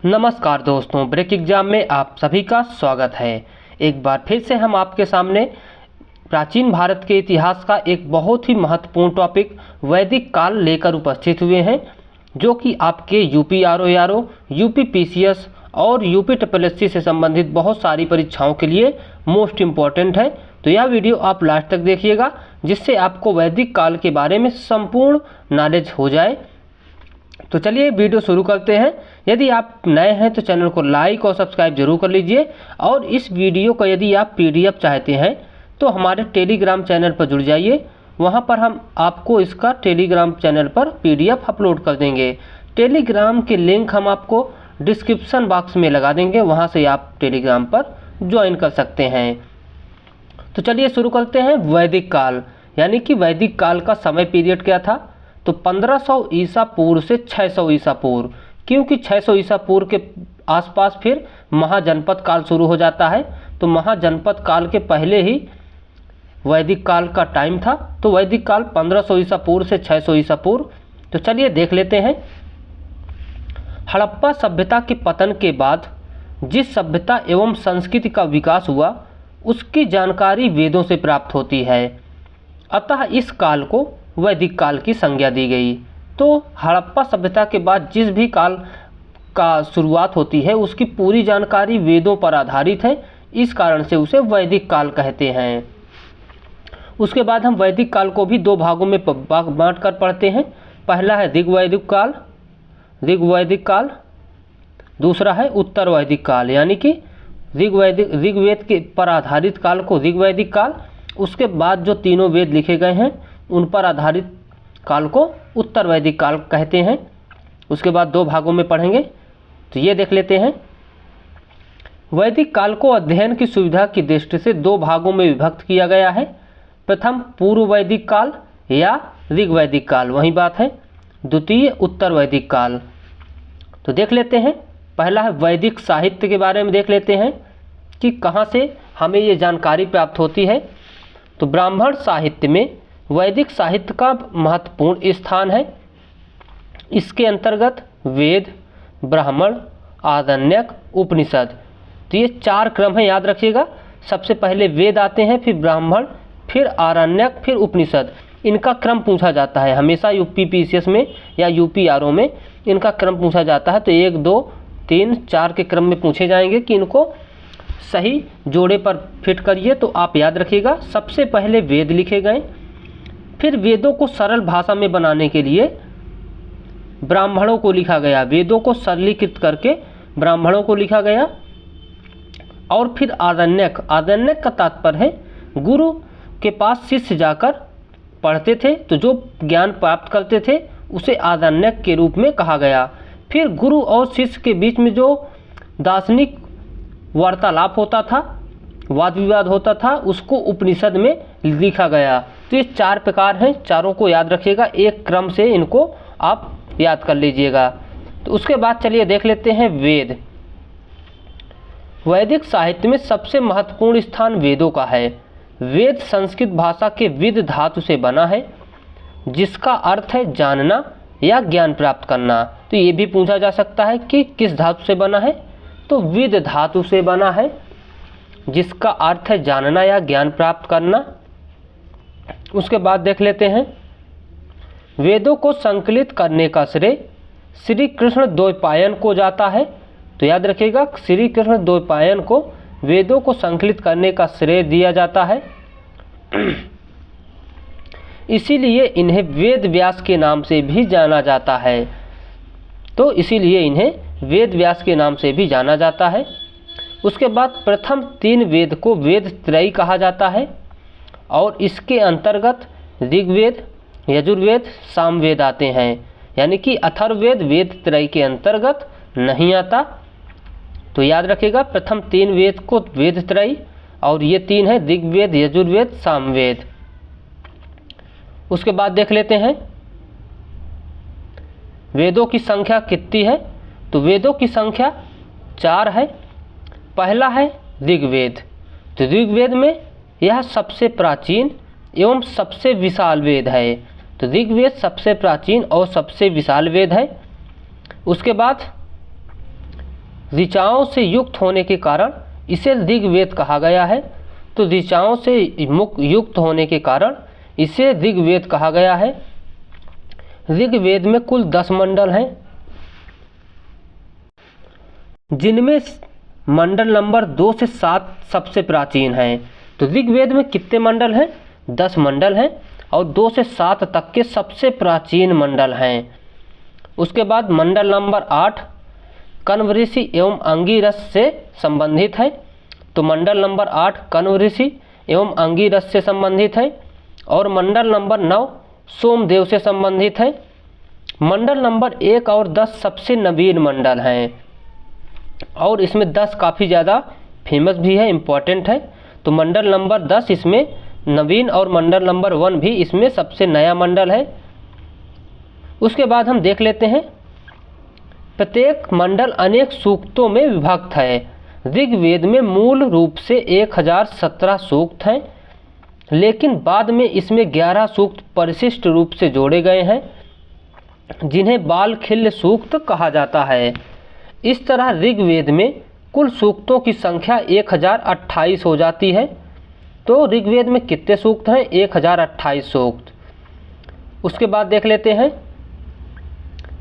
नमस्कार दोस्तों, break exam में आप सभी का स्वागत है। एक बार फिर से हम आपके सामने प्राचीन भारत के इतिहास का एक बहुत ही महत्वपूर्ण टॉपिक वैदिक काल लेकर उपस्थित हुए हैं, जो कि आपके यूपी आरओ, यूपी पीसीएस और यूपी ट्रिपल से संबंधित बहुत सारी परीक्षाओं के लिए मोस्ट इम्पॉर्टेंट है। तो यह वीडियो आप लास्ट तक देखिएगा, जिससे आपको वैदिक काल के बारे में संपूर्ण नॉलेज हो जाए। तो चलिए वीडियो शुरू करते हैं। यदि आप नए हैं तो चैनल को लाइक और सब्सक्राइब जरूर कर लीजिए, और इस वीडियो को यदि आप पीडीएफ चाहते हैं तो हमारे टेलीग्राम चैनल पर जुड़ जाइए। वहां पर हम आपको इसका टेलीग्राम चैनल पर पीडीएफ अपलोड कर देंगे। टेलीग्राम के लिंक हम आपको डिस्क्रिप्शन बॉक्स में लगा देंगे, वहां से आप टेलीग्राम पर ज्वाइन कर सकते हैं। तो चलिए शुरू करते हैं। वैदिक काल यानी कि वैदिक काल का समय पीरियड क्या था? तो 1500 ईसा पूर्व से 600 ईसा पूर्व, क्योंकि 600 ईसा पूर्व के आसपास फिर महाजनपद काल शुरू हो जाता है। तो महाजनपद काल के पहले ही वैदिक काल का टाइम था। तो वैदिक काल 1500 ईसा पूर्व से 600 ईसा पूर्व। तो चलिए देख लेते हैं। हड़प्पा सभ्यता के पतन के बाद जिस सभ्यता एवं संस्कृति का विकास हुआ, उसकी जानकारी वेदों से प्राप्त होती है। अतः इस काल को वैदिक काल की संज्ञा दी गई। तो हड़प्पा सभ्यता के बाद जिस भी काल का शुरुआत होती है, उसकी पूरी जानकारी वेदों पर आधारित है, इस कारण से उसे वैदिक काल कहते हैं। उसके बाद हम वैदिक काल को भी दो भागों में बांट कर पढ़ते हैं। पहला है ऋग्वैदिक काल, दूसरा है उत्तर वैदिक काल, यानी कि ऋग्वेद के पर आधारित काल को ऋग्वैदिक काल, उसके बाद जो तीनों वेद लिखे गए हैं उन पर आधारित काल को उत्तर वैदिक काल कहते हैं। उसके बाद दो भागों में पढ़ेंगे। तो ये देख लेते हैं। वैदिक काल को अध्ययन की सुविधा की दृष्टि से दो भागों में विभक्त किया गया है। प्रथम पूर्व वैदिक काल या ऋग्वैदिक काल, वही बात है। द्वितीय उत्तर वैदिक काल। तो देख लेते हैं। पहला है वैदिक साहित्य के बारे में देख लेते हैं कि कहाँ से हमें ये जानकारी प्राप्त होती है। तो ब्राह्मण साहित्य में वैदिक साहित्य का महत्वपूर्ण स्थान है। इसके अंतर्गत वेद, ब्राह्मण, आरण्यक, उपनिषद, तो ये चार क्रम है, याद रखिएगा। सबसे पहले वेद आते हैं, फिर ब्राह्मण, फिर आरण्यक, फिर उपनिषद। इनका क्रम पूछा जाता है हमेशा यूपी पीसीएस में या यूपी आरओ में इनका क्रम पूछा जाता है। तो 1, 2, 3, 4 के क्रम में पूछे जाएंगे कि इनको सही जोड़े पर फिट करिए। तो आप याद रखिएगा, सबसे पहले वेद लिखे गए, फिर वेदों को सरल भाषा में बनाने के लिए ब्राह्मणों को लिखा गया। वेदों को सरलीकृत करके ब्राह्मणों को लिखा गया। और फिर आरण्यक का तात्पर्य है गुरु के पास शिष्य जाकर पढ़ते थे, तो जो ज्ञान प्राप्त करते थे उसे आरण्यक के रूप में कहा गया। फिर गुरु और शिष्य के बीच में जो दार्शनिक वार्तालाप होता था, वाद विवाद होता था, उसको उपनिषद में लिखा गया। तो ये चार प्रकार हैं, चारों को याद रखिएगा, एक क्रम से इनको आप याद कर लीजिएगा। तो उसके बाद चलिए देख लेते हैं वेद। वैदिक साहित्य में सबसे महत्वपूर्ण स्थान वेदों का है। वेद संस्कृत भाषा के विद धातु से बना है, जिसका अर्थ है जानना या ज्ञान प्राप्त करना। तो ये भी पूछा जा सकता है कि किस धातु से बना है? तो विद धातु से बना है, जिसका अर्थ है जानना या ज्ञान प्राप्त करना। उसके बाद देख लेते हैं। वेदों को संकलित करने का श्रेय श्री कृष्ण द्वैपायन को जाता है। तो याद रखिएगा, श्री कृष्ण द्वैपायन को वेदों को संकलित करने का श्रेय दिया जाता है। इसीलिए इन्हें वेद व्यास के नाम से भी जाना जाता है। तो इसीलिए इन्हें वेद व्यास के नाम से भी जाना जाता है। उसके बाद प्रथम 3 वेद को वेद त्रयी कहा जाता है, और इसके अंतर्गत ऋग्वेद, यजुर्वेद, सामवेद आते हैं। यानी कि अथर्ववेद वेद त्रयी के अंतर्गत नहीं आता। तो याद रखिएगा, प्रथम 3 वेद को वेद त्रयी, और ये 3 है ऋग्वेद, यजुर्वेद, सामवेद। उसके बाद देख लेते हैं वेदों की संख्या कितनी है। तो वेदों की संख्या 4 है। पहला है ऋग्वेद। तो ऋग्वेद में यह सबसे प्राचीन एवं सबसे विशाल वेद है। तो ऋग्वेद सबसे प्राचीन और सबसे विशाल वेद है। उसके बाद ऋचाओं से युक्त होने के कारण इसे ऋग्वेद कहा गया है। तो ऋचाओं से युक्त होने के कारण इसे ऋग्वेद कहा गया है। ऋग्वेद में कुल 10 मंडल हैं, जिनमें मंडल नंबर 2 से 7 सबसे प्राचीन हैं। तो ऋग्वेद में कितने मंडल हैं? 10 मंडल हैं और 2 से 7 तक के सबसे प्राचीन मंडल हैं। उसके बाद मंडल नंबर 8 कण्व ऋषि एवं अंगिरस से संबंधित है। तो मंडल नंबर 8 कण्व ऋषि एवं अंगिरस से संबंधित है। और मंडल नंबर 9 सोमदेव से संबंधित है। मंडल नंबर 1 और 10 सबसे नवीन मंडल हैं और इसमें 10 काफ़ी ज़्यादा फेमस भी है, इम्पॉर्टेंट है। तो मंडल नंबर 10 इसमें नवीन और मंडल नंबर 1 भी इसमें सबसे नया मंडल है। उसके बाद हम देख लेते हैं, प्रत्येक मंडल अनेक सूक्तों में विभक्त है। ऋग्वेद में मूल रूप से 1017 सूक्त हैं, लेकिन बाद में इसमें 11 सूक्त परिशिष्ट रूप से जोड़े गए हैं, जिन्हें बालखिल्य सूक्त कहा जाता है। इस तरह ऋग्वेद में कुल सूक्तों की संख्या 1028 हो जाती है। तो ऋग्वेद में कितने सूक्त हैं? 1028 सूक्त। उसके बाद देख लेते हैं,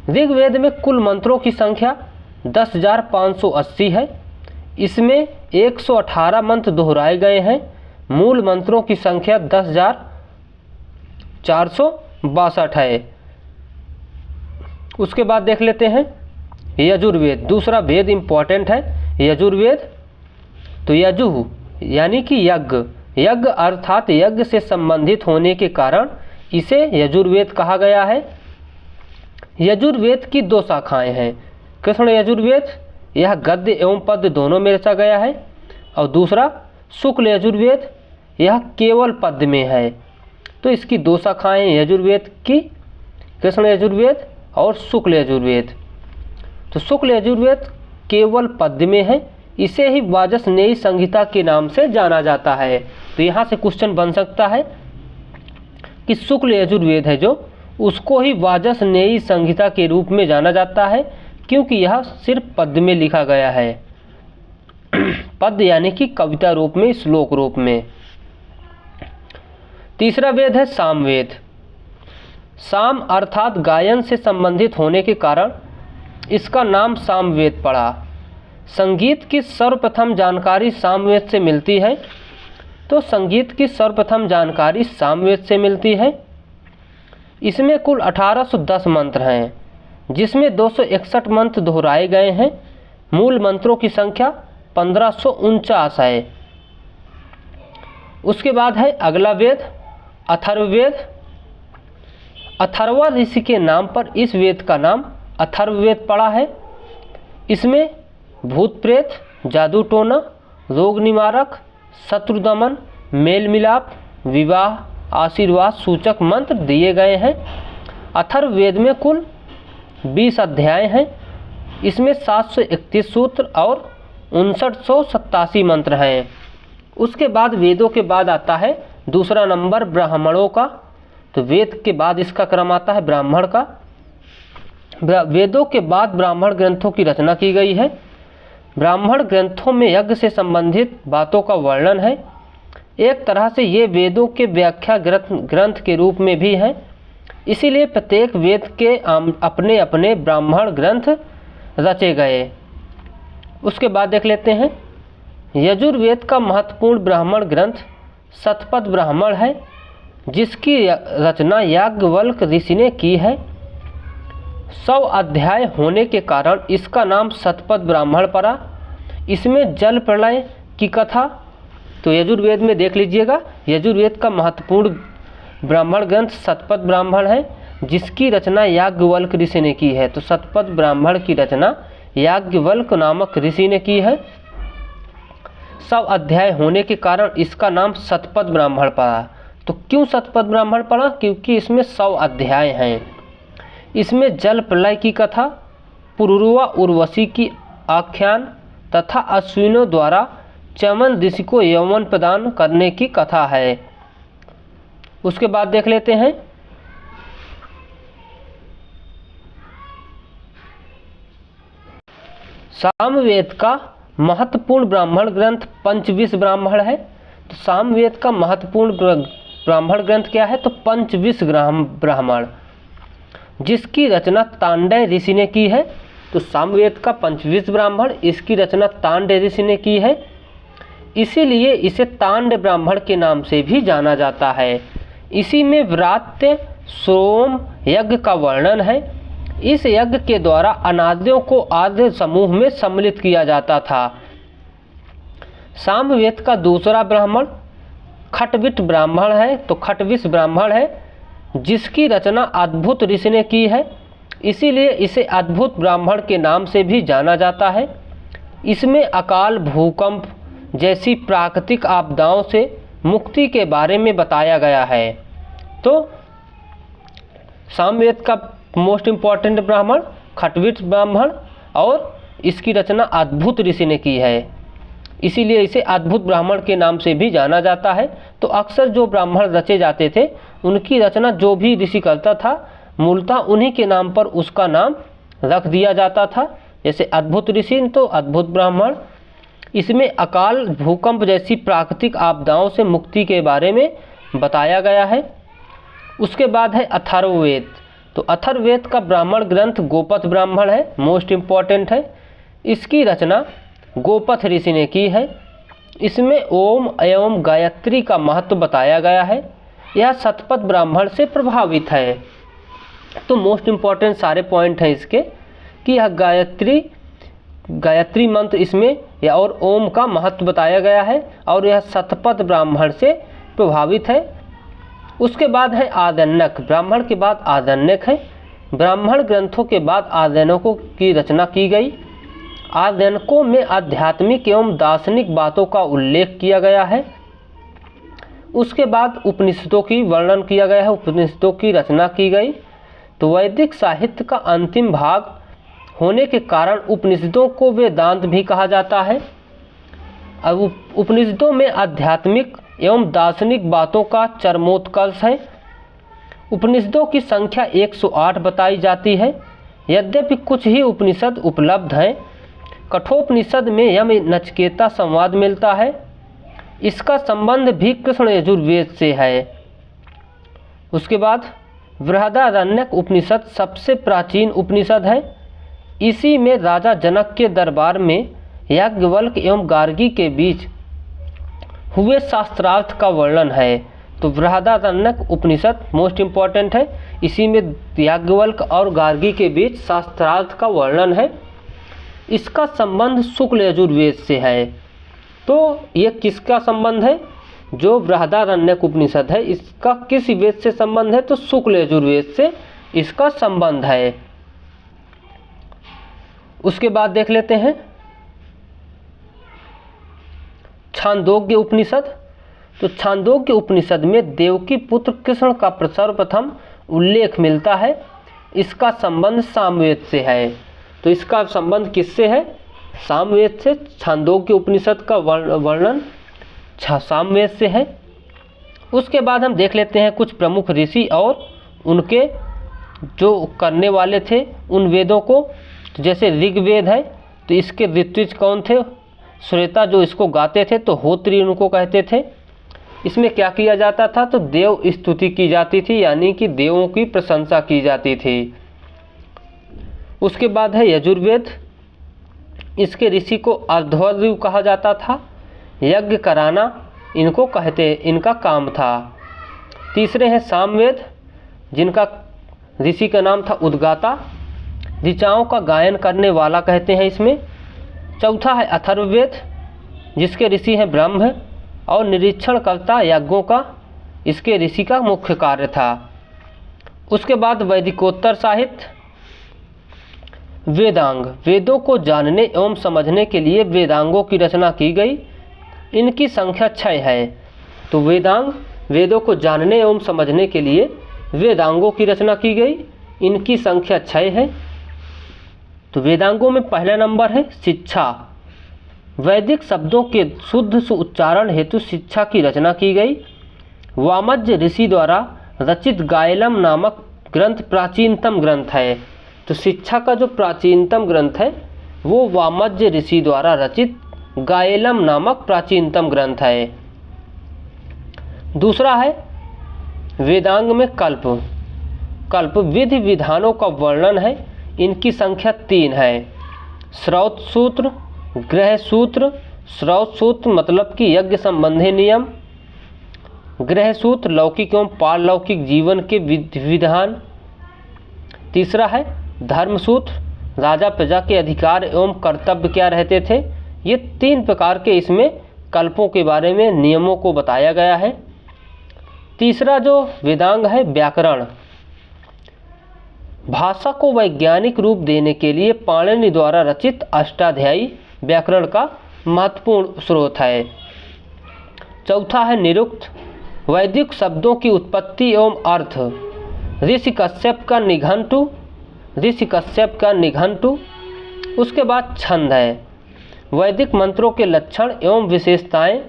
ऋग्वेद में कुल मंत्रों की संख्या 10,580 है। इसमें 118 मंत्र दोहराए गए हैं। मूल मंत्रों की संख्या 10,462 है। उसके बाद देख लेते हैं यजुर्वेद, दूसरा वेद इम्पॉर्टेंट है यजुर्वेद। तो यजु यानी कि यज्ञ, यज्ञ अर्थात यज्ञ से संबंधित होने के कारण इसे यजुर्वेद कहा गया है। यजुर्वेद की 2 शाखाएं हैं। कृष्ण यजुर्वेद, यह गद्य एवं पद्य दोनों में रचा गया है। और दूसरा शुक्ल यजुर्वेद, यह केवल पद्य में है। तो इसकी 2 शाखाएं यजुर्वेद की, कृष्ण यजुर्वेद और शुक्ल यजुर्वेद। तो शुक्ल यजुर्वेद केवल पद्य में है, इसे ही वाजसनेयी संहिता के नाम से जाना जाता है। तो यहाँ से क्वेश्चन बन सकता है कि शुक्ल यजुर्वेद है जो, उसको ही वाजसनेयी संहिता के रूप में जाना जाता है, क्योंकि यह सिर्फ पद्य में लिखा गया है। पद्य यानी कि कविता रूप में, श्लोक रूप में। तीसरा वेद है सामवेद। साम अर्थात गायन से संबंधित होने के कारण इसका नाम सामवेद पड़ा। संगीत की सर्वप्रथम जानकारी सामवेद से मिलती है। तो संगीत की सर्वप्रथम जानकारी सामवेद से मिलती है। इसमें कुल 1810 मंत्र हैं, जिसमें 261 मंत्र दोहराए गए हैं। मूल मंत्रों की संख्या 1549 है। उसके बाद है अगला वेद अथर्ववेद। अथर्वा ऋषि के नाम पर इस वेद का नाम अथर्ववेद पड़ा है। इसमें भूत प्रेत, जादू टोना, रोग निवारक, शत्रु दमन, मेल मिलाप, विवाह, आशीर्वाद सूचक मंत्र दिए गए हैं। अथर्ववेद में कुल 20 अध्याय हैं। इसमें 731 सूत्र और 5987 मंत्र हैं। उसके बाद वेदों के बाद आता है दूसरा नंबर ब्राह्मणों का। तो वेद के बाद इसका क्रम आता है ब्राह्मण का। वेदों के बाद ब्राह्मण ग्रंथों की रचना की गई है। ब्राह्मण ग्रंथों में यज्ञ से संबंधित बातों का वर्णन है। एक तरह से ये वेदों के व्याख्या ग्रंथ के रूप में भी हैं। इसीलिए प्रत्येक वेद के अपने अपने ब्राह्मण ग्रंथ रचे गए। उसके बाद देख लेते हैं यजुर्वेद का महत्वपूर्ण ब्राह्मण ग्रंथ शतपथ ब्राह्मण है, जिसकी रचना याज्ञवल्क्य ऋषि ने की है। 100 अध्याय होने के कारण इसका नाम शतपथ ब्राह्मण पड़ा। इसमें जल प्रलय की कथा, तो यजुर्वेद में देख लीजिएगा, यजुर्वेद का महत्वपूर्ण ब्राह्मण ग्रंथ शतपथ ब्राह्मण है, जिसकी रचना याज्ञवल्क्य ऋषि ने की है। तो शतपथ ब्राह्मण की रचना याज्ञवल्क्य नामक ऋषि ने की है। 100 अध्याय होने के कारण इसका नाम शतपथ ब्राह्मण पड़ा। तो क्यों शतपथ ब्राह्मण पड़ा? क्योंकि इसमें 100 अध्याय हैं। इसमें जल प्रलय की कथा, पुरुरवा उर्वशी की आख्यान तथा अश्विनों द्वारा चमन ऋषि को यौवन प्रदान करने की कथा है। उसके बाद देख लेते हैं सामवेद का महत्वपूर्ण ब्राह्मण ग्रंथ पंचविंश ब्राह्मण है। तो सामवेद का महत्वपूर्ण ब्राह्मण ग्रंथ क्या है? तो पंचविंश ब्राह्मण, जिसकी रचना तांडय ऋषि ने की है। तो सामवेद का पंचविंश ब्राह्मण, इसकी रचना तांडय ऋषि ने की है, इसीलिए इसे तांड ब्राह्मण के नाम से भी जाना जाता है। इसी में व्रात्य सोम यज्ञ का वर्णन है। इस यज्ञ के द्वारा अनादियों को आद्य समूह में सम्मिलित किया जाता था। सामवेद का दूसरा ब्राह्मण खटविट ब्राह्मण है। तो खटविश ब्राह्मण है, जिसकी रचना अद्भुत ऋषि ने की है, इसीलिए इसे अद्भुत ब्राह्मण के नाम से भी जाना जाता है। इसमें अकाल, भूकंप जैसी प्राकृतिक आपदाओं से मुक्ति के बारे में बताया गया है। तो सामवेद का मोस्ट इम्पॉर्टेंट ब्राह्मण खटविट ब्राह्मण, और इसकी रचना अद्भुत ऋषि ने की है, इसीलिए इसे अद्भुत ब्राह्मण के नाम से भी जाना जाता है। तो अक्सर जो ब्राह्मण रचे जाते थे, उनकी रचना जो भी ऋषि करता था, मूलतः उन्हीं के नाम पर उसका नाम रख दिया जाता था। जैसे अद्भुत ऋषि तो अद्भुत ब्राह्मण। इसमें अकाल, भूकंप जैसी प्राकृतिक आपदाओं से मुक्ति के बारे में बताया गया है। उसके बाद है अथर्ववेद। तो अथर्ववेद का ब्राह्मण ग्रंथ गोपथ ब्राह्मण है, मोस्ट इम्पॉर्टेंट है। इसकी रचना गोपथ ऋषि ने की है। इसमें ओम एवं गायत्री का महत्व बताया गया है। यह शतपथ ब्राह्मण से प्रभावित है। तो मोस्ट इम्पॉर्टेंट सारे पॉइंट हैं इसके, कि यह गायत्री मंत्र इसमें या और ओम का महत्व बताया गया है, और यह शतपथ ब्राह्मण से प्रभावित है। उसके बाद है आदन्यक। ब्राह्मण के बाद आदन्यक है। ब्राह्मण ग्रंथों के बाद आदन्यकों की रचना की गई। आदन्यकों में आध्यात्मिक एवं दार्शनिक बातों का उल्लेख किया गया है। उसके बाद उपनिषदों की वर्णन किया गया है, उपनिषदों की रचना की गई। तो वैदिक साहित्य का अंतिम भाग होने के कारण उपनिषदों को वेदांत भी कहा जाता है। अब उपनिषदों में आध्यात्मिक एवं दार्शनिक बातों का चरमोत्कर्ष है। उपनिषदों की संख्या 108 बताई जाती है। यद्यपि कुछ ही उपनिषद उपलब्ध हैं। कठोपनिषद में यम नचिकेता संवाद मिलता है। इसका संबंध भी कृष्ण यजुर्वेद से है। उसके बाद बृहदारण्यक उपनिषद सबसे प्राचीन उपनिषद है। इसी में राजा जनक के दरबार में याज्ञवल्क्य एवं गार्गी के बीच हुए शास्त्रार्थ का वर्णन है। तो बृहदारण्यक उपनिषद मोस्ट इम्पॉर्टेंट है। इसी में याज्ञवल्क्य और गार्गी के बीच शास्त्रार्थ का वर्णन है। इसका संबंध शुक्ल यजुर्वेद से है। तो ये किसका संबंध है? जो बृहदारण्यक उपनिषद है, इसका किस वेद से संबंध है? तो शुक्ल यजुर्वेद से इसका संबंध है। उसके बाद देख लेते हैं छांदोग्य उपनिषद। तो छांदोग्य उपनिषद में देवकी पुत्र कृष्ण का सर्वप्रथम उल्लेख मिलता है। इसका संबंध सामवेद से है। तो इसका संबंध किससे है? सामवेद से। छांदोग्य उपनिषद का वर्णन सामवेद से है। उसके बाद हम देख लेते हैं कुछ प्रमुख ऋषि और उनके जो करने वाले थे उन वेदों को। जैसे ऋग्वेद है, तो इसके ऋत्विज कौन थे? श्वेता, जो इसको गाते थे, तो होत्री उनको कहते थे। इसमें क्या किया जाता था? तो देव स्तुति की जाती थी, यानी कि देवों की प्रशंसा की जाती थी। उसके बाद है यजुर्वेद। इसके ऋषि को अर्धवर्यु कहा जाता था। यज्ञ कराना इनका काम था। तीसरे हैं सामवेद, जिनका ऋषि का नाम था उद्गाता, ऋचाओं का गायन करने वाला कहते हैं इसमें। चौथा है अथर्ववेद, जिसके ऋषि हैं ब्रह्म और निरीक्षणकर्ता यज्ञों का इसके ऋषि का मुख्य कार्य था। उसके बाद वैदिकोत्तर साहित्य। वेदांग, वेदों को जानने एवं समझने के लिए वेदांगों की रचना की गई। इनकी संख्या 6 है। तो वेदांग, वेदों को जानने एवं समझने के लिए वेदांगों की रचना की गई। इनकी संख्या 6 है। तो वेदांगों में पहला नंबर है शिक्षा। वैदिक शब्दों के शुद्ध उच्चारण हेतु शिक्षा की रचना की गई। वामज्य ऋषि द्वारा रचित गायलम नामक ग्रंथ प्राचीनतम ग्रंथ है। तो शिक्षा का जो प्राचीनतम ग्रंथ है वो वामज्य ऋषि द्वारा रचित गायलम नामक प्राचीनतम ग्रंथ है। दूसरा है वेदांग में कल्प। कल्प विधि विधानों का वर्णन है। इनकी संख्या 3 है। श्रौत सूत्र, ग्रह सूत्र। श्रौत सूत्र मतलब कि यज्ञ संबंधी नियम। ग्रह सूत्र लौकिक एवं पारलौकिक जीवन के विधान। तीसरा है धर्म सूत्र, राजा प्रजा के अधिकार एवं कर्तव्य क्या रहते थे। ये 3 प्रकार के इसमें कल्पों के बारे में नियमों को बताया गया है। तीसरा जो वेदांग है व्याकरण। भाषा को वैज्ञानिक रूप देने के लिए पाणिनि द्वारा रचित अष्टाध्यायी व्याकरण का महत्वपूर्ण स्रोत है। चौथा है निरुक्त, वैदिक शब्दों की उत्पत्ति एवं अर्थ। ऋषि कश्यप का निघंटु। उसके बाद छंद है, वैदिक मंत्रों के लक्षण एवं विशेषताएं।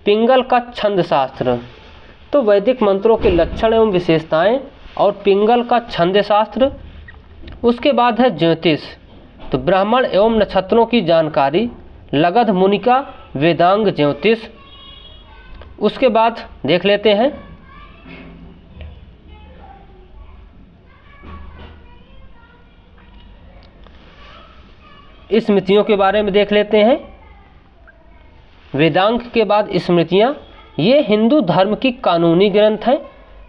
पिंगल का छंद शास्त्र। तो वैदिक मंत्रों के लक्षण एवं विशेषताएं और पिंगल का छंद शास्त्र। उसके बाद है ज्योतिष, तो ब्राह्मण एवं नक्षत्रों की जानकारी। लगध मुनि का वेदांग ज्योतिष। उसके बाद देख लेते हैं स्मृतियों के बारे में देख लेते हैं। वेदांग के बाद स्मृतियाँ, ये हिंदू धर्म की कानूनी ग्रंथ हैं।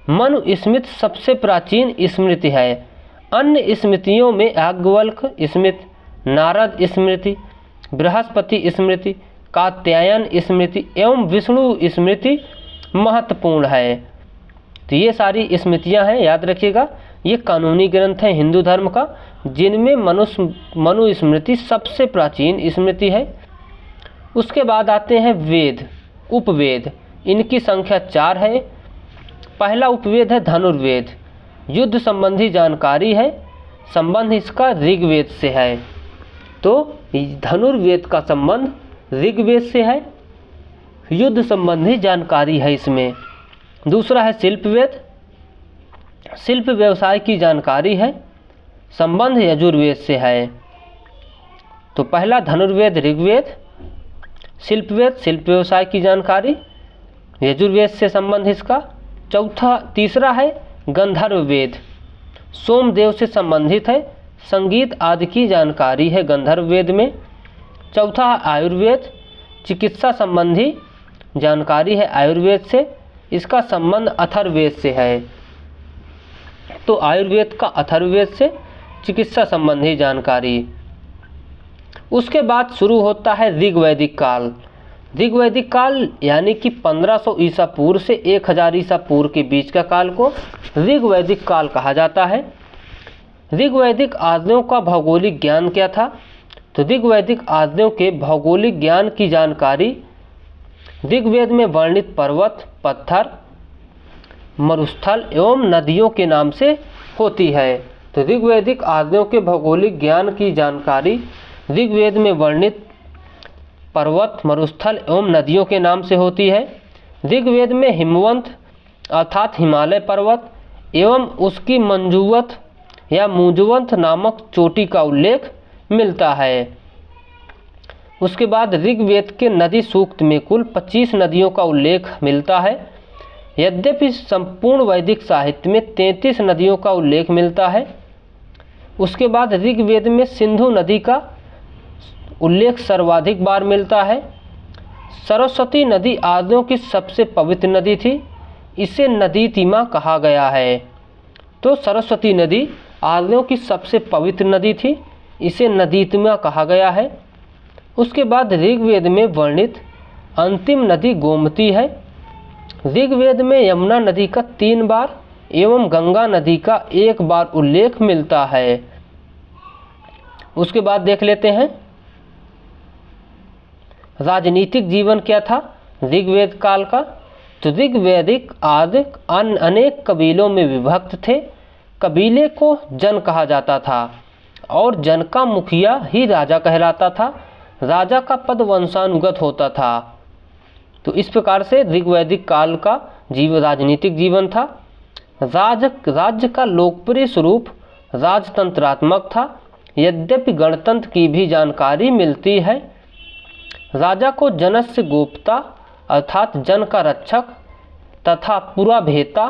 मनु स्मृति सबसे प्राचीन स्मृति है। अन्य स्मृतियों में याज्ञवल्क्य स्मृति, नारद स्मृति, बृहस्पति स्मृति, कात्यायन स्मृति एवं विष्णु स्मृति महत्वपूर्ण है। तो ये सारी स्मृतियाँ हैं, याद रखिएगा। ये कानूनी ग्रंथ हैं हिंदू धर्म का, जिनमें मनु स्मृति सबसे प्राचीन स्मृति है। उसके बाद आते हैं वेद, उपवेद। इनकी संख्या 4 है। पहला उपवेद है धनुर्वेद, युद्ध संबंधी जानकारी है। संबंध इसका ऋग्वेद से है। तो धनुर्वेद का संबंध ऋग्वेद से है। युद्ध संबंधी जानकारी है इसमें। दूसरा है शिल्पवेद, शिल्प व्यवसाय की जानकारी है। संबंध यजुर्वेद से है। तो पहला धनुर्वेद ऋग्वेद, शिल्पवेद शिल्प व्यवसाय की जानकारी, यजुर्वेद से संबंध इसका। तीसरा है गंधर्व वेद, सोमदेव से संबंधित है। संगीत आदि की जानकारी है गंधर्व वेद में। चौथा है आयुर्वेद, चिकित्सा संबंधी जानकारी है आयुर्वेद से। इसका संबंध अथर्ववेद से है। तो आयुर्वेद का अथर्ववेद से चिकित्सा संबंधी जानकारी। उसके बाद शुरू होता है ऋग्वैदिक काल। ऋग्वैदिक काल यानी कि 1500 ईसा पूर्व से 1000 ईसा पूर्व के बीच का काल को ऋग्वैदिक काल कहा जाता है। ऋग्वैदिक आदियों का भौगोलिक ज्ञान क्या था। तो ऋग्वैदिक आदियों के भौगोलिक ज्ञान की जानकारी ऋग्वेद में वर्णित पर्वत, पत्थर, मरुस्थल एवं नदियों के नाम से होती है। तो ऋग्वैदिक आदियों के भौगोलिक ज्ञान की जानकारी ऋग्वेद में वर्णित पर्वत, मरुस्थल एवं नदियों के नाम से होती है। ऋग्वेद में हिमवंत अर्थात हिमालय पर्वत एवं उसकी मंजूवत या मुंजवंत नामक चोटी का उल्लेख मिलता है। उसके बाद ऋग्वेद के नदी सूक्त में कुल 25 नदियों का उल्लेख मिलता है। यद्यपि संपूर्ण वैदिक साहित्य में 33 नदियों का उल्लेख मिलता है। उसके बाद ऋग्वेद में सिंधु नदी का उल्लेख सर्वाधिक बार मिलता है। सरस्वती नदी आदियों की सबसे पवित्र नदी थी। इसे नदीतिमा कहा गया है। तो सरस्वती नदी आदियों की सबसे पवित्र नदी थी। इसे नदीतिमा कहा गया है। उसके बाद ऋग्वेद में वर्णित अंतिम नदी गोमती है। ऋग्वेद में यमुना नदी का 3 बार एवं गंगा नदी का 1 बार उल्लेख मिलता है। उसके बाद देख लेते हैं राजनीतिक जीवन क्या था ऋग्वेद काल का। तो ऋग्वैदिक आदि अनेक कबीलों में विभक्त थे। कबीले को जन कहा जाता था और जन का मुखिया ही राजा कहलाता था। राजा का पद वंशानुगत होता था। तो इस प्रकार से ऋग्वैदिक काल का राजनीतिक जीवन था। राज्य का लोकप्रिय स्वरूप राजतंत्रात्मक था। यद्यपि गणतंत्र की भी जानकारी मिलती है। राजा को जनस्य गोप्ता अर्थात जन का रक्षक तथा पुराभेता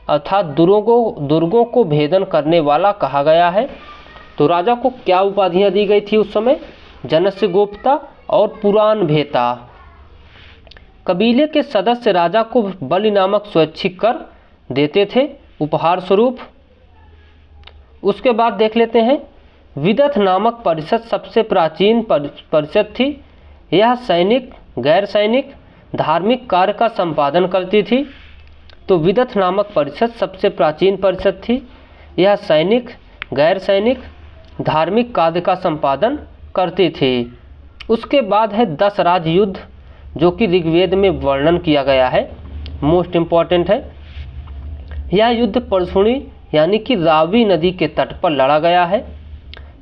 अर्थात दुर्गों को भेदन करने वाला कहा गया है। तो राजा को क्या उपाधियां दी गई थी उस समय? जनस्य गोप्ता और पुराण भेता। कबीले के सदस्य राजा को बलि नामक स्वैच्छिक कर देते थे उपहार स्वरूप। उसके बाद देख लेते हैं, विदथ नामक परिषद सबसे प्राचीन परिषद थी। यह सैनिक, गैर सैनिक, धार्मिक कार्य का संपादन करती थी। तो विदथ नामक परिषद सबसे प्राचीन परिषद थी। यह सैनिक, गैर सैनिक, धार्मिक कार्य का संपादन करती थी। उसके बाद है 10 राज युद्ध, जो कि ऋग्वेद में वर्णन किया गया है, मोस्ट इम्पॉर्टेंट है। यह युद्ध परशुणी यानी कि रावी नदी के तट पर लड़ा गया है।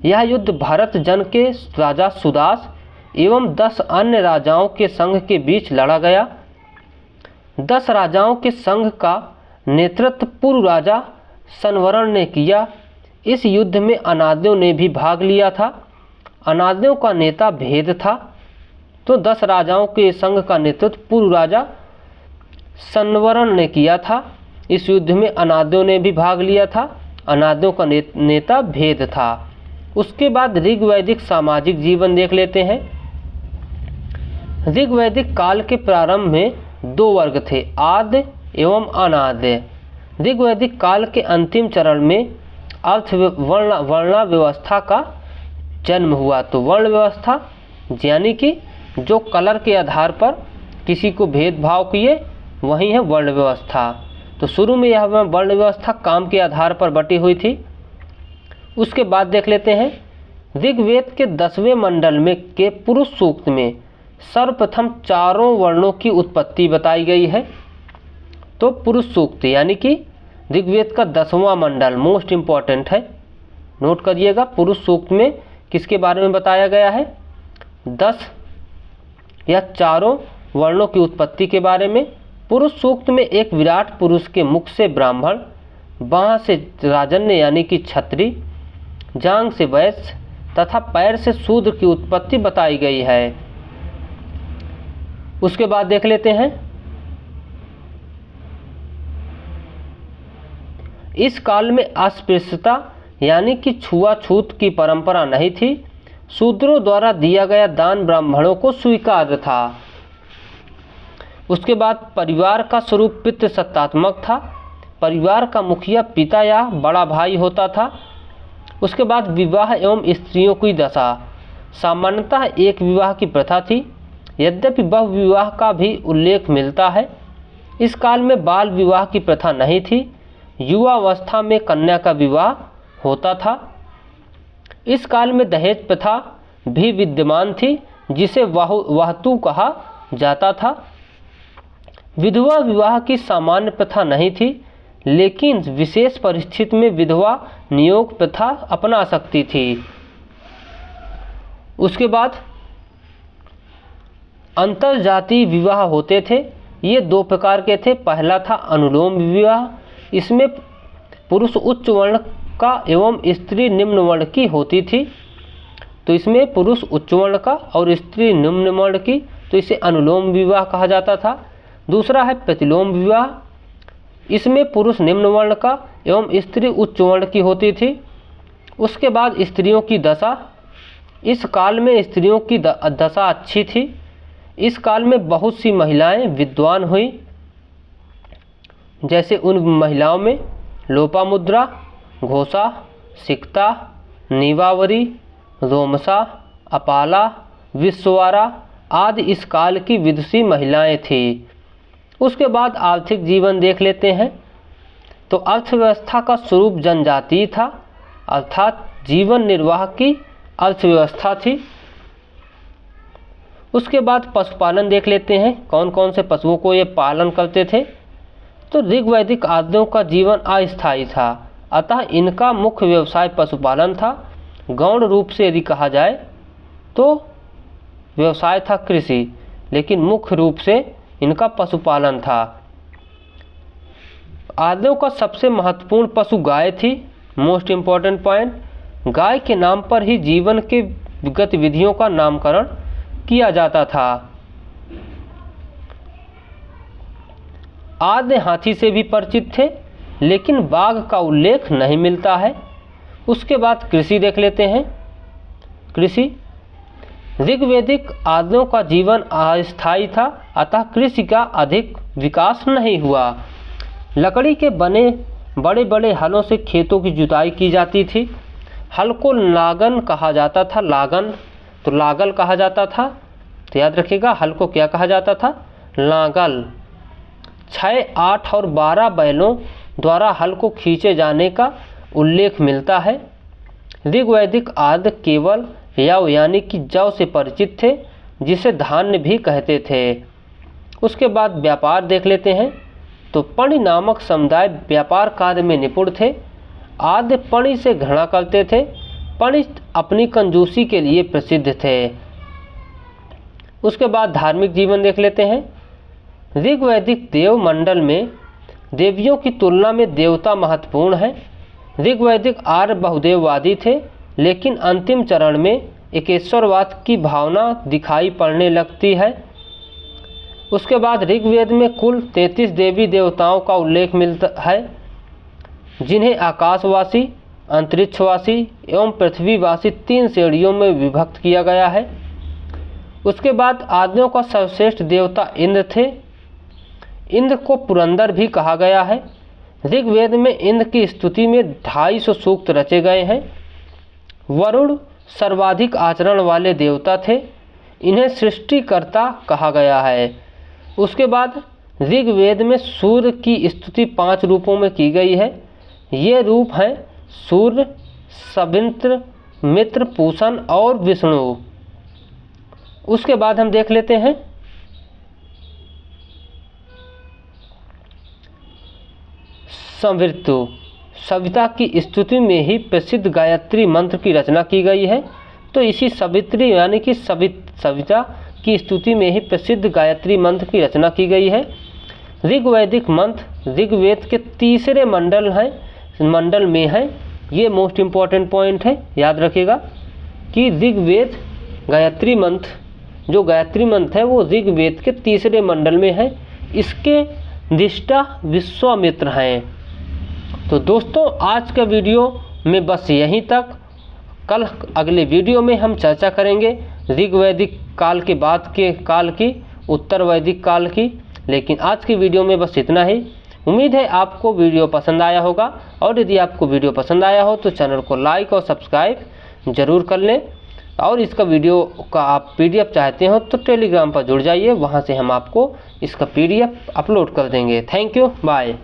यह युद्ध भरत जन के राजा सुदास एवं 10 अन्य राजाओं के संघ के बीच लड़ा गया। 10 राजाओं के संघ का नेतृत्व पूर्व राजा संवरण ने किया। इस युद्ध में अनादियों ने भी भाग लिया था। अनादियों का नेता भेद था। तो 10 राजाओं के संघ का नेतृत्व पूर्व राजा संवरण ने किया था। इस युद्ध में अनादियों ने भी भाग लिया था। अनादियों का नेता भेद था। उसके बाद ऋग्वैदिक सामाजिक जीवन देख लेते हैं। ऋग्वैदिक काल के प्रारंभ में 2 वर्ग थे, आद्य एवं अनाद्य। ऋग्वैदिक काल के अंतिम चरण में वर्ण व्यवस्था का जन्म हुआ। तो वर्ण व्यवस्था यानी कि जो कलर के आधार पर किसी को भेदभाव किए, वही है वर्ण व्यवस्था। तो शुरू में यह वर्ण व्यवस्था काम के आधार पर बटी हुई थी। उसके बाद देख लेते हैं, ऋग्वेद के 10वें मंडल में के पुरुष सूक्त में सर्वप्रथम 4 वर्णों की उत्पत्ति बताई गई है। तो पुरुष सूक्त यानी कि ऋग्वेद का 10वां मंडल मोस्ट इम्पॉर्टेंट है, नोट करिएगा। पुरुष सूक्त में किसके बारे में बताया गया है? 10 या 4 वर्णों की उत्पत्ति के बारे में। पुरुष सूक्त में एक विराट पुरुष के मुख से ब्राह्मण, बाँह से राजन्य यानी कि क्षत्रिय, जांघ से वैश्य तथा पैर से शूद्र की उत्पत्ति बताई गई है। उसके बाद देख लेते हैं, इस काल में अस्पृश्यता यानी कि छुआछूत की परंपरा नहीं थी। शूद्रों द्वारा दिया गया दान ब्राह्मणों को स्वीकार्य था। उसके बाद परिवार का स्वरूप पितृसत्तात्मक था। परिवार का मुखिया पिता या बड़ा भाई होता था। उसके बाद विवाह एवं स्त्रियों की दशा, सामान्यतः एक विवाह की प्रथा थी, यद्यपि बहु विवाह का भी उल्लेख मिलता है। इस काल में बाल विवाह की प्रथा नहीं थी। युवावस्था में कन्या का विवाह होता था। इस काल में दहेज प्रथा भी विद्यमान थी, जिसे वहतू कहा जाता था। विधवा विवाह की सामान्य प्रथा नहीं थी, लेकिन विशेष परिस्थिति में विधवा नियोग प्रथा अपना सकती थी। उसके बाद अंतरजातीय विवाह होते थे। ये 2 प्रकार के थे। पहला था अनुलोम विवाह, इसमें पुरुष उच्च वर्ण का एवं स्त्री निम्न वर्ण की होती थी। तो इसमें पुरुष उच्च वर्ण का और स्त्री निम्न वर्ण की, तो इसे अनुलोम विवाह कहा जाता था। दूसरा है प्रतिलोम विवाह, इसमें पुरुष निम्न वर्ण का एवं स्त्री उच्च वर्ण की होती थी। उसके बाद स्त्रियों की दशा, इस काल में स्त्रियों की दशा अच्छी थी। इस काल में बहुत सी महिलाएं विद्वान हुई, जैसे उन महिलाओं में लोपामुद्रा, घोषा, सिकता, नीवावरी, रोमसा, अपाला, विश्ववारा आदि इस काल की विदुषी महिलाएं थीं। उसके बाद आर्थिक जीवन देख लेते हैं। तो अर्थव्यवस्था का स्वरूप जनजातीय था, अर्थात जीवन निर्वाह की अर्थव्यवस्था थी। उसके बाद पशुपालन देख लेते हैं, कौन कौन से पशुओं को ये पालन करते थे। तो ऋग्वैदिक आदियों का जीवन अस्थायी था, अतः इनका मुख्य व्यवसाय पशुपालन था। गौण रूप से यदि कहा जाए तो व्यवसाय था कृषि, लेकिन मुख्य रूप से इनका पशुपालन था। आदियों का सबसे महत्वपूर्ण पशु गाय थी, मोस्ट इम्पॉर्टेंट पॉइंट। गाय के नाम पर ही जीवन के गतिविधियों का नामकरण किया जाता था। आद्य हाथी से भी परिचित थे, लेकिन बाघ का उल्लेख नहीं मिलता है। उसके बाद कृषि देख लेते हैं। कृषि, ऋग्वैदिक आदियों का जीवन अस्थायी था, अतः कृषि का अधिक विकास नहीं हुआ। लकड़ी के बने बड़े बड़े हलों से खेतों की जुताई की जाती थी। हल को लागन कहा जाता था। लागन तो लागल कहा जाता था, तो याद रखिएगा हल को क्या कहा जाता था, लागल। 6, 8 और 12 बैलों द्वारा हल को खींचे जाने का उल्लेख मिलता है। ऋग्वैदिक आद्य केवल यव यानी कि जौ से परिचित थे, जिसे धान्य भी कहते थे। उसके बाद व्यापार देख लेते हैं। तो पणि नामक समुदाय व्यापार कार्य में निपुण थे। आद्य पणि से घृणा करते थे। पणि अपनी कंजूसी के लिए प्रसिद्ध थे। उसके बाद धार्मिक जीवन देख लेते हैं। ऋग्वैदिक देव मंडल में देवियों की तुलना में देवता महत्वपूर्ण हैं। ऋग्वैदिक आर्य बहुदेववादी थे, लेकिन अंतिम चरण में एकेश्वरवाद की भावना दिखाई पड़ने लगती है। उसके बाद ऋग्वेद में कुल 33 देवी देवताओं का उल्लेख मिलता है, जिन्हें आकाशवासी, अंतरिक्षवासी एवं पृथ्वीवासी 3 श्रेणियों में विभक्त किया गया है। उसके बाद आदियों का सर्वश्रेष्ठ देवता इंद्र थे। इंद्र को पुरंदर भी कहा गया है। ऋग्वेद में इंद्र की स्तुति में 250 सूक्त रचे गए हैं। वरुण सर्वाधिक आचरण वाले देवता थे। इन्हें सृष्टिकर्ता कहा गया है। उसके बाद ऋग्वेद में सूर्य की स्तुति 5 रूपों में की गई है। ये रूप हैं सूर्य, सवित्र, मित्र, पूषण और विष्णु। उसके बाद हम देख लेते हैं संवृत्तु। सविता की स्तुति में ही प्रसिद्ध गायत्री मंत्र की रचना की गई है। तो इसी सवित्री यानी कि सविता की स्तुति में ही प्रसिद्ध गायत्री मंत्र की रचना की गई है। ऋग्वैदिक मंत्र ऋग्वेद के तीसरे मंडल में है। ये मोस्ट इम्पॉर्टेंट पॉइंट है, याद रखिएगा कि ऋग्वेद गायत्री मंत्र है वो ऋग्वेद के तीसरे मंडल में है। इसके दृष्टा विश्वामित्र हैं। तो दोस्तों आज का वीडियो में बस यहीं तक। कल अगले वीडियो में हम चर्चा करेंगे ऋग्वैदिक काल के बाद के काल की, उत्तर वैदिक काल की। लेकिन आज की वीडियो में बस इतना ही। उम्मीद है आपको वीडियो पसंद आया होगा, और यदि आपको वीडियो पसंद आया हो तो चैनल को लाइक और सब्सक्राइब जरूर कर लें। और इसका वीडियो का आप PDF चाहते हो तो टेलीग्राम पर जुड़ जाइए, वहाँ से हम आपको इसका PDF अपलोड कर देंगे। Thank you, bye.